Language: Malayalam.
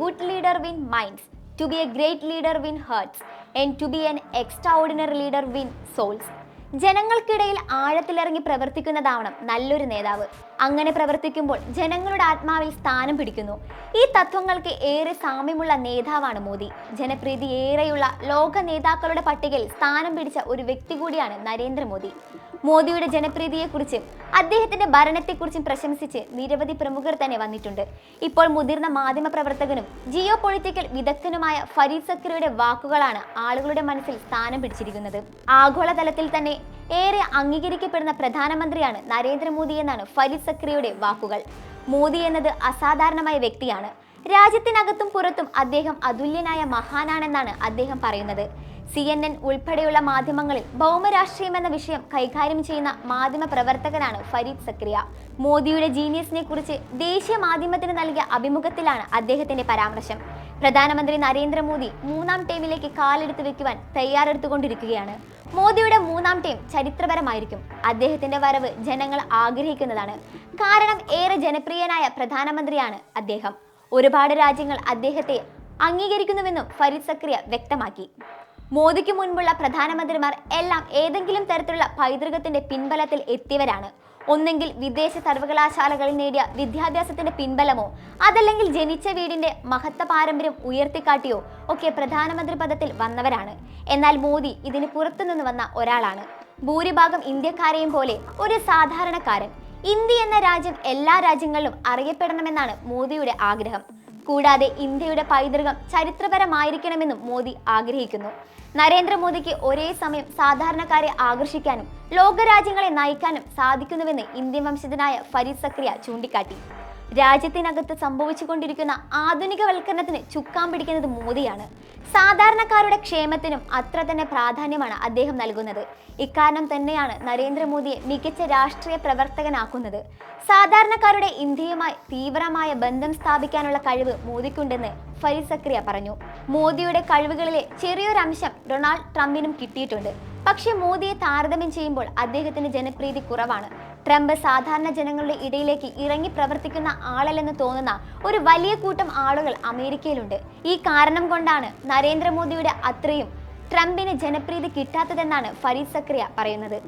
good leader win minds, to be a great leader win hearts, and to be an extraordinary leader win souls. ജനങ്ങൾക്കിടയിൽ ആഴത്തിലിറങ്ങി പ്രവർത്തിക്കുന്നതാവണം നല്ലൊരു നേതാവ്. അങ്ങനെ പ്രവർത്തിക്കുമ്പോൾ ജനങ്ങളുടെ ആത്മാവിൽ സ്ഥാനം പിടിക്കുന്നു. ഈ തത്വങ്ങൾക്ക് ഏറെ സാമ്യമുള്ള നേതാവാണ് മോദി. ജനപ്രീതി ഏറെയുള്ള ലോക നേതാക്കളുടെ പട്ടികയിൽ സ്ഥാനം പിടിച്ച ഒരു വ്യക്തി കൂടിയാണ് നരേന്ദ്രമോദി. മോദിയുടെ ജനപ്രീതിയെക്കുറിച്ചും അദ്ദേഹത്തിന്റെ ഭരണത്തെക്കുറിച്ചും പ്രശംസിച്ച് നിരവധി പ്രമുഖർ തന്നെ വന്നിട്ടുണ്ട്. ഇപ്പോൾ മുതിർന്ന മാധ്യമ പ്രവർത്തകനും ജിയോ പൊളിറ്റിക്കൽ വിദഗ്ധനുമായ ഫരീദ് സക്രിയുടെ വാക്കുകളാണ് ആളുകളുടെ മനസ്സിൽ സ്ഥാനം പിടിച്ചിരിക്കുന്നത്. ആഗോളതലത്തിൽ തന്നെ ഏറെ അംഗീകരിക്കപ്പെടുന്ന പ്രധാനമന്ത്രിയാണ് നരേന്ദ്രമോദി എന്നാണ് ഫരീദ് സക്രിയുടെ വാക്കുകൾ. മോദി എന്നത് അസാധാരണമായ വ്യക്തിയാണ്. രാജ്യത്തിനകത്തും പുറത്തും അദ്ദേഹം അതുല്യനായ മഹാനാണെന്നാണ് അദ്ദേഹം പറയുന്നത്. CNN ഉൾപ്പെടെയുള്ള മാധ്യമങ്ങളിൽ ഭൗമരാഷ്ട്രീയം എന്ന വിഷയം കൈകാര്യം ചെയ്യുന്ന മാധ്യമ പ്രവർത്തകനാണ് ഫരീദ് സക്രിയ. മോദിയുടെ ജീനിയസിനെ കുറിച്ച് ദേശീയ മാധ്യമത്തിന് നൽകിയ അഭിമുഖത്തിലാണ് അദ്ദേഹത്തിന്റെ പരാമർശം. പ്രധാനമന്ത്രി നരേന്ദ്രമോദി 3ാം ടേമിലേക്ക് കാലെടുത്ത് വെക്കുവാൻ തയ്യാറെടുത്തുകൊണ്ടിരിക്കുകയാണ്. മോദിയുടെ 3ാം ടേം ചരിത്രപരമായിരിക്കും. അദ്ദേഹത്തിന്റെ വരവ് ജനങ്ങൾ ആഗ്രഹിക്കുന്നതാണ്. കാരണം ഏറെ ജനപ്രിയനായ പ്രധാനമന്ത്രിയാണ് അദ്ദേഹം. ഒരുപാട് രാജ്യങ്ങൾ അദ്ദേഹത്തെ അംഗീകരിക്കുന്നുവെന്നും ഫരീദ് സക്രിയ വ്യക്തമാക്കി. മോദിക്ക് മുൻപുള്ള പ്രധാനമന്ത്രിമാർ എല്ലാം ഏതെങ്കിലും തരത്തിലുള്ള പൈതൃകത്തിന്റെ പിൻബലത്തിൽ എത്തിയവരാണ്. ഒന്നെങ്കിൽ വിദേശ സർവകലാശാലകളിൽ നേടിയ വിദ്യാഭ്യാസത്തിന്റെ പിൻബലമോ അതല്ലെങ്കിൽ ജനിച്ച വീടിന്റെ മഹത്വ പാരമ്പര്യം ഉയർത്തിക്കാട്ടിയോ ഒക്കെ പ്രധാനമന്ത്രി പദത്തിൽ വന്നവരാണ്. എന്നാൽ മോദി ഇതിന് പുറത്തുനിന്ന് വന്ന ഒരാളാണ്. ഭൂരിഭാഗം ഇന്ത്യക്കാരെയും പോലെ ഒരു സാധാരണക്കാരൻ. ഇന്ത്യ എന്ന രാജ്യം എല്ലാ രാജ്യങ്ങളിലും അറിയപ്പെടണമെന്നാണ് മോദിയുടെ ആഗ്രഹം. കൂടാതെ ഇന്ത്യയുടെ പൈതൃകം ചരിത്രപരമായിരിക്കണമെന്നും മോദി ആഗ്രഹിക്കുന്നു. നരേന്ദ്രമോദിക്ക് ഒരേ സമയം സാധാരണക്കാരെ ആകർഷിക്കാനും ലോകരാജ്യങ്ങളെ നയിക്കാനും സാധിക്കുന്നുവെന്ന് ഇന്ത്യൻ വംശജനായ ഫരീദ് സക്രിയ ചൂണ്ടിക്കാട്ടി. രാജ്യത്തിനകത്ത് സംഭവിച്ചുകൊണ്ടിരിക്കുന്ന ആധുനികവൽക്കരണത്തിന് ചുക്കാൻ പിടിക്കുന്നത് മോദിയാണ്. സാധാരണക്കാരുടെ ക്ഷേമത്തിനും അത്ര തന്നെ പ്രാധാന്യമാണ് അദ്ദേഹം നൽകുന്നത്. ഇക്കാരണം തന്നെയാണ് നരേന്ദ്രമോദിയെ മികച്ച രാഷ്ട്രീയ പ്രവർത്തകനാക്കുന്നത്. സാധാരണക്കാരുടെ ഇന്ത്യയുമായി തീവ്രമായ ബന്ധം സ്ഥാപിക്കാനുള്ള കഴിവ് മോദിക്കുണ്ടെന്ന് ഫരീദ് സക്രിയ പറഞ്ഞു. മോദിയുടെ കഴിവുകളിലെ ചെറിയൊരംശം ഡൊണാൾഡ് ട്രംപിനും കിട്ടിയിട്ടുണ്ട്. പക്ഷേ മോദിയെ താരതമ്യം ചെയ്യുമ്പോൾ അദ്ദേഹത്തിന് ജനപ്രീതി കുറവാണ്. ട്രംപ് സാധാരണ ജനങ്ങളുടെ ഇടയിലേക്ക് ഇറങ്ങി പ്രവർത്തിക്കുന്ന ആളല്ലെന്ന് തോന്നുന്ന ഒരു വലിയ കൂട്ടം ആളുകൾ അമേരിക്കയിലുണ്ട്. ഈ കാരണം കൊണ്ടാണ് നരേന്ദ്രമോദിയുടെ അത്രയും ട്രംപിന് ജനപ്രീതി കിട്ടാത്തതെന്നാണ് ഫരീദ് സക്രിയ പറയുന്നത്.